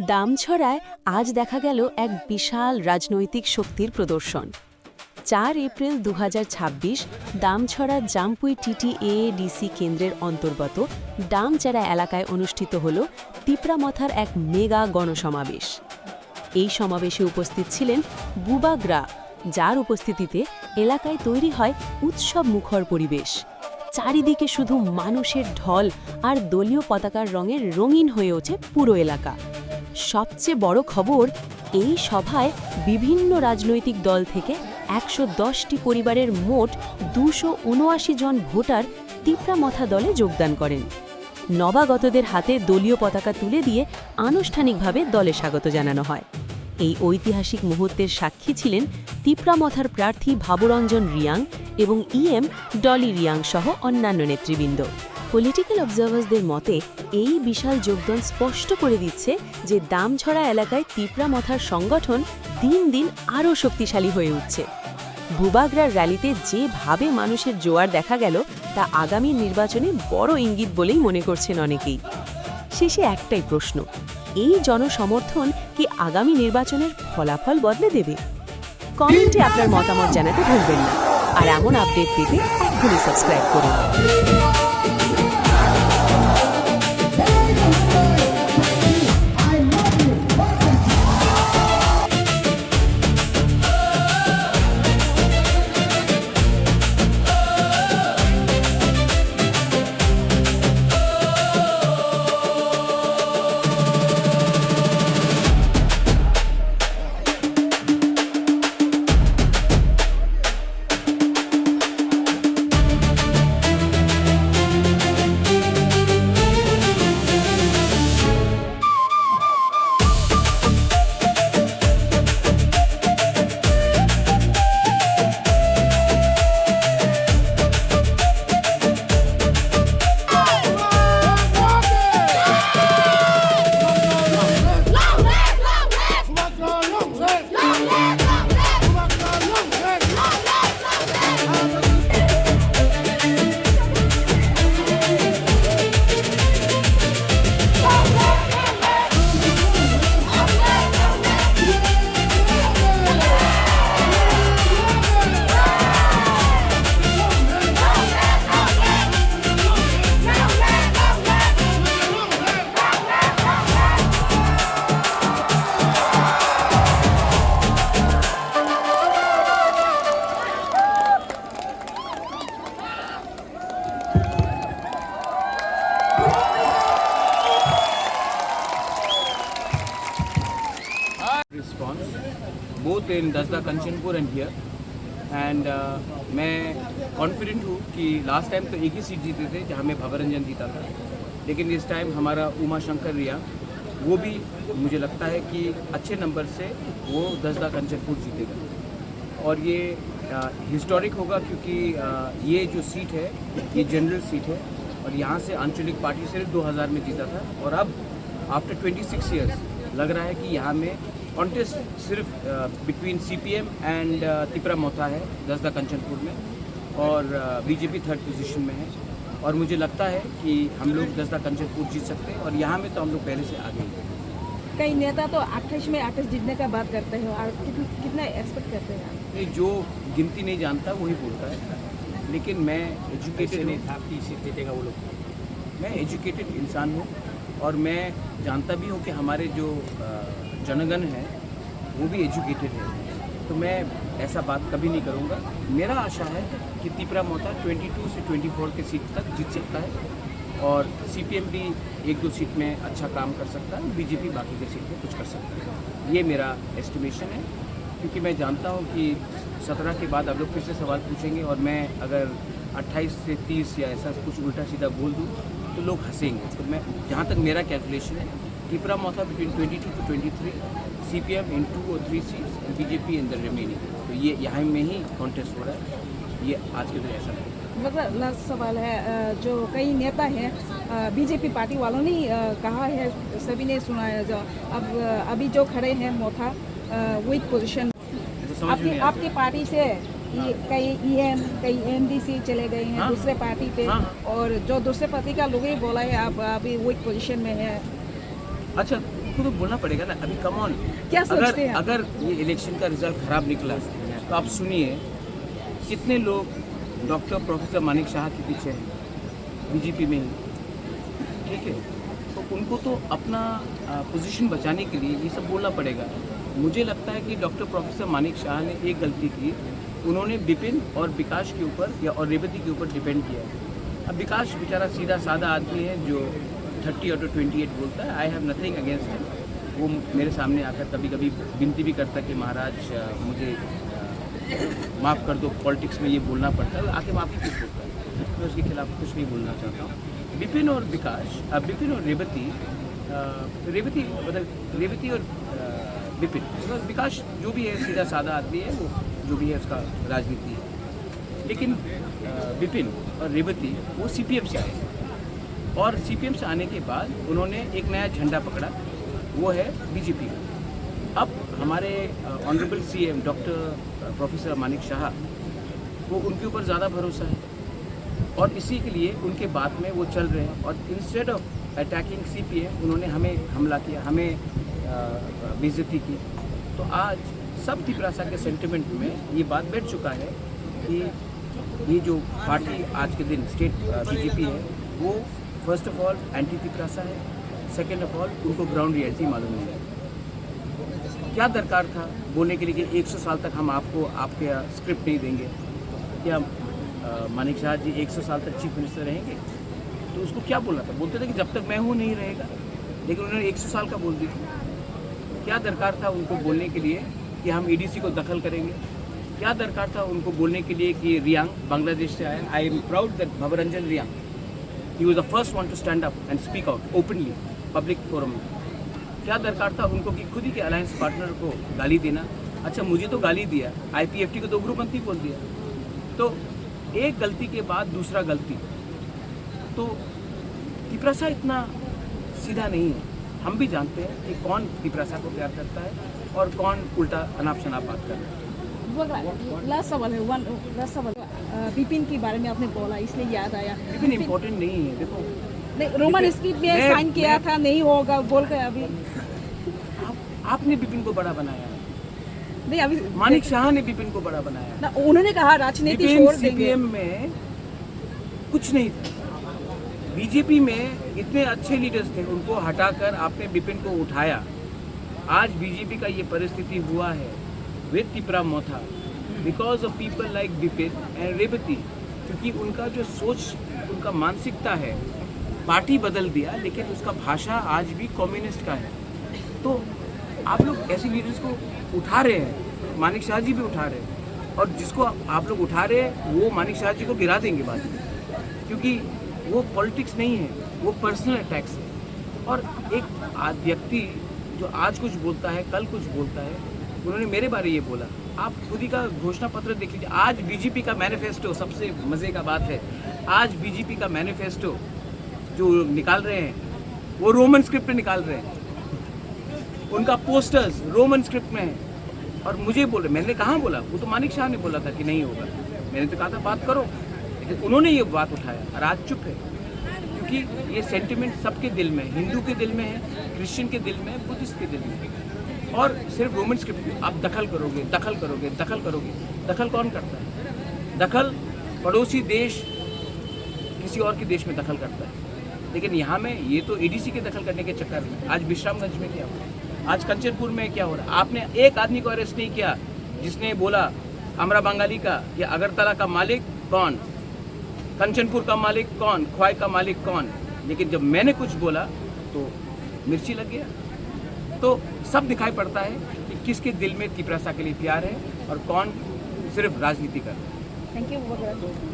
দামছড়ায় আজ দেখা গেল এক বিশাল রাজনৈতিক শক্তির প্রদর্শন। ৪ এপ্রিল ২০২৬ দামছড়া জামপুই টিটিএডিসি কেন্দ্রের অন্তর্গত ডামচারা এলাকায় অনুষ্ঠিত হল তিপ্রামথার এক মেগা গণসমাবেশ। এই সমাবেশে উপস্থিত ছিলেন বুবাগ্রা, যার উপস্থিতিতে এলাকায় তৈরি হয় উৎসব মুখর পরিবেশ। চারিদিকে শুধু মানুষের ঢল আর দলীয় পতাকার রঙের রঙিন হয়ে ওঠে পুরো এলাকা। সবচেয়ে বড় খবর, এই সভায় বিভিন্ন রাজনৈতিক দল থেকে ১১০টি পরিবারের মোট ২৭৯ জন ভোটার তিপ্রামথা দলে যোগদান করেন। নবাগতদের হাতে দলীয় পতাকা তুলে দিয়ে আনুষ্ঠানিকভাবে দলে স্বাগত জানানো হয়। এই ঐতিহাসিক মুহূর্তের সাক্ষী ছিলেন তিপ্রামথার প্রার্থী ভাবরঞ্জন রিয়াং এবং ইএম ডলি রিয়াং সহ অন্যান্য নেতৃবৃন্দ। পলিটিক্যাল অবজারভার্সদের মতে এই বিশাল যোগদান স্পষ্ট করে দিচ্ছে যে দামছড়া এলাকায় তিপ্রামথার সংগঠন দিন দিন আরও শক্তিশালী হয়ে উঠছে। বুবাগ্রার র্যালিতে যেভাবে মানুষের জোয়ার দেখা গেল তা আগামী নির্বাচনে বড় ইঙ্গিত বলেই মনে করছেন অনেকেই। শেষে একটাই প্রশ্ন, এই জনসমর্থন কি আগামী নির্বাচনের ফলাফল বদলে দেবে? কমেন্টে আপনার মতামত জানাতে ভুলবেন না, আর এমন আপডেট পেতে এখনই সাবস্ক্রাইব করুন। Response both in Dasda Kanchanpur and here, and मैं कॉन्फिडेंट हूँ कि लास्ट टाइम तो एक ही सीट जीते थे जहाँ में भावरंजन जीता था, लेकिन इस टाइम हमारा उमा शंकर रिया वो भी मुझे लगता है कि अच्छे नंबर से वो दसदा कंचनपुर जीतेगा। और ये हिस्टोरिक होगा क्योंकि ये जो सीट है ये जनरल सीट है और यहाँ से आंचलिक पार्टी सिर्फ 2000 में जीता था, और अब आफ्टर 26 ईयर्स लग रहा है कि यहाँ में कॉन्टेस्ट सिर्फ बिटवीन सीपीएम एंड तिप्रामथा है दसदा कंचनपुर में, और बीजेपी थर्ड पोजीशन में है। और मुझे लगता है कि हम लोग दसदा कंचनपुर जीत सकते हैं, और यहाँ में तो हम लोग पहले से आगे हैं। कई नेता तो 28 में 28 जीतने का बात करते हैं, और कितना एक्सपेक्ट करते हैं? नहीं, जो गिनती नहीं जानता वही बोलता है, लेकिन मैं एजुकेटेड नहीं था कि सीट जीतेगा वो लोग। मैं एजुकेटेड इंसान हूँ और मैं जानता भी हूँ कि हमारे जो जनगण है वो भी एजुकेटेड है, तो मैं ऐसा बात कभी नहीं करूँगा। मेरा आशा है कि तिप्रामथा 22 से 24 के सीट तक जीत सकता है, और सीपीएम भी 1-2 सीट में अच्छा काम कर सकता है, बीजेपी बाकी के सीट में कुछ कर सकता है। ये मेरा एस्टिमेशन है, क्योंकि मैं जानता हूँ कि 17 के बाद आप लोग फिर से सवाल पूछेंगे, और मैं अगर 28 से 30 या ऐसा कुछ उल्टा सीधा बोल दूँ तो लोग हंसेंगे। तो मैं, जहाँ तक मेरा कैलकुलेशन है, Tipramotha between 22 to 23, CPM in 2 or 3 seats, and BJP in the remaining. तो ये यहाँ में ही कॉन्टेस्ट हो रहा है, ये आज के दिन ऐसा नहीं। मतलब लास्ट सवाल है, जो कई नेता हैं बीजेपी पार्टी वालों ने कहा है, सभी ने सुना है, जो अभी जो खड़े हैं मोथा वीक पोजीशन, आपकी पार्टी से कई ईएम कई एनडीसी चले गए हैं दूसरे पार्टी पे, और जो दूसरे पार्टी का लोग ही बोला है आप अभी वीक पोजीशन में है। अच्छा, आपको तो बोलना पड़ेगा ना। अभी कम ऑन, क्या सोचते हैं आप? अगर ये इलेक्शन का रिजल्ट खराब निकला तो आप सुनिए कितने लोग डॉक्टर प्रोफेसर मानिक शाह के पीछे हैं बीजेपी में ही, ठीक है। तो उनको तो अपना पोजीशन बचाने के लिए ये सब बोलना पड़ेगा। मुझे लगता है कि डॉक्टर प्रोफेसर मानिक शाह ने एक गलती की, उन्होंने विपिन और विकास के ऊपर या और रेवती के ऊपर डिपेंड किया। अब विकास बेचारा सीधा साधा आदमी है जो 30 और 28 बोलता है। I have nothing against him. वो मेरे सामने आकर कभी कभी विनती भी करता कि महाराज मुझे माफ़ कर दो, पॉलिटिक्स में ये बोलना पड़ता है। आके माफ़ी क्यों बोलता है, मैं उसके खिलाफ कुछ नहीं बोलना चाहता हूँ। विपिन और विकास, विपिन और रेवती, रेवती और विपिन, विकास जो भी है सीधा साधा आदमी है, वो जो भी है उसका राजनीति है। लेकिन विपिन और रेवती वो सीपीएम से आए और सीपीएम से आने के बाद उन्होंने एक नया झंडा पकड़ा, वो है बीजेपी का। अब हमारे honourable CM doctor professor Manik Shah, वो उनके ऊपर ज़्यादा भरोसा है और इसी के लिए उनके बात में वो चल रहे हैं। और इंस्टेड ऑफ अटैकिंग सीपीएम उन्होंने हमें हमला किया, हमें बेइज्जती की। तो आज सब तिपरासा के सेंटिमेंट में ये बात बैठ चुका है कि ये जो पार्टी आज के दिन स्टेट बीजेपी है, वो first of all anti Tiprasa है, सेकेंड ऑफ ऑल उनको ग्राउंड रियलिटी मालूम नहीं है। क्या दरकार था बोलने के लिए कि 100 साल तक हम आपको आपके स्क्रिप्ट नहीं देंगे? क्या मानिक शाह जी 100 साल तक चीफ मिनिस्टर रहेंगे? तो उसको क्या बोलना था? बोलते थे कि जब तक मैं हूँ नहीं रहेगा, लेकिन उन्होंने 100 साल का बोल दिया। क्या दरकार था उनको बोलने के लिए कि हम ईडीसी को दखल करेंगे? क्या दरकार था उनको बोलने के लिए कि रियांग बांग्लादेश से आया? I am proud that Bhabaranjan Reang, he was the first one to stand up and speak out openly public forum में। क्या दरकार था उनको कि खुद ही के अलायंस पार्टनर को गाली देना? अच्छा, मुझे तो गाली दिया, आईपीएफटी को तो उग्रपंथी बोल दिया। तो एक गलती के बाद दूसरा गलती। तो तिपरासा इतना सीधा नहीं है। हम भी जानते हैं कि कौन तिपरासा को प्यार करता है और कौन उल्टा अनाप शनाप बात कर रहा है। लास्ट सवाल है, लास्ट सवाल। विपिन के बारे में आपने बोला इसलिए याद आया। विपिन इम्पोर्टेंट नहीं है। देखो, नहीं, रोमन स्क्रिप्ट में साइन किया था, नहीं होगा बोल कर अभी आपने विपिन को बड़ा बनाया, नहीं अभी मानिक शाह ने विपिन को बड़ा बनाया ना, उन्होंने कहा राजनीति विपिन छोड़ देंगे। सीपीएम में कुछ नहीं था। बीजेपी में इतने अच्छे लीडर्स थे, उनको हटाकर आपने विपिन को उठाया। आज बीजेपी का ये परिस्थिति हुआ है with Tipra Motha because of people like Vipin and Revathi, क्योंकि उनका जो सोच, उनका मानसिकता है, पार्टी बदल दिया लेकिन उसका भाषा आज भी कम्युनिस्ट का है। तो आप लोग ऐसे लीडर्स को उठा रहे हैं, मानिक शाह जी भी उठा रहे हैं, और जिसको आप लोग उठा रहे हैं वो मानिक शाह जी को गिरा देंगे बाद में, क्योंकि वो पॉलिटिक्स नहीं है, वो पर्सनल अटैक्स है। और एक व्यक्ति जो आज कुछ बोलता है कल कुछ बोलता है, उन्होंने मेरे बारे ये बोला। आप खुद ही का घोषणा पत्र देख लीजिए। आज बीजेपी का मैनिफेस्टो, सबसे मज़े का बात है, आज बीजेपी का मैनिफेस्टो जो निकाल रहे हैं वो रोमन स्क्रिप्ट में निकाल रहे हैं। उनका पोस्टर्स रोमन स्क्रिप्ट में है और मुझे बोल रहे, मैंने कहाँ बोला? वो तो मानिक शाह ने बोला था कि नहीं होगा। मैंने तो कहा था बात करो, लेकिन उन्होंने ये बात उठाया और आज चुप है, क्योंकि ये सेंटिमेंट सबके दिल में, हिंदू के दिल में है, क्रिश्चियन के दिल में है, बुद्धिस्ट के दिल में है। और सिर्फ रोमन स्क्रिप्ट आप दखल करोगे, दखल करोगे, दखल करोगे। दखल कौन करता है? दखल पड़ोसी देश किसी और के देश में दखल करता है, लेकिन यहाँ में ये तो एडीसी के दखल करने के चक्कर में आज विश्रामगंज में क्या हुआ, आज कंचनपुर में क्या हो रहा है। आपने एक आदमी को अरेस्ट नहीं किया जिसने बोला अमरा बंगाली का कि अगरतला का मालिक कौन, कंचनपुर का मालिक कौन, ख्वाई का मालिक कौन। लेकिन जब मैंने कुछ बोला तो मिर्ची लग गया। तो सब दिखाई पड़ता है कि किसके दिल में तिपरासा के लिए प्यार है और कौन सिर्फ राजनीति कर रहा है। Thank you.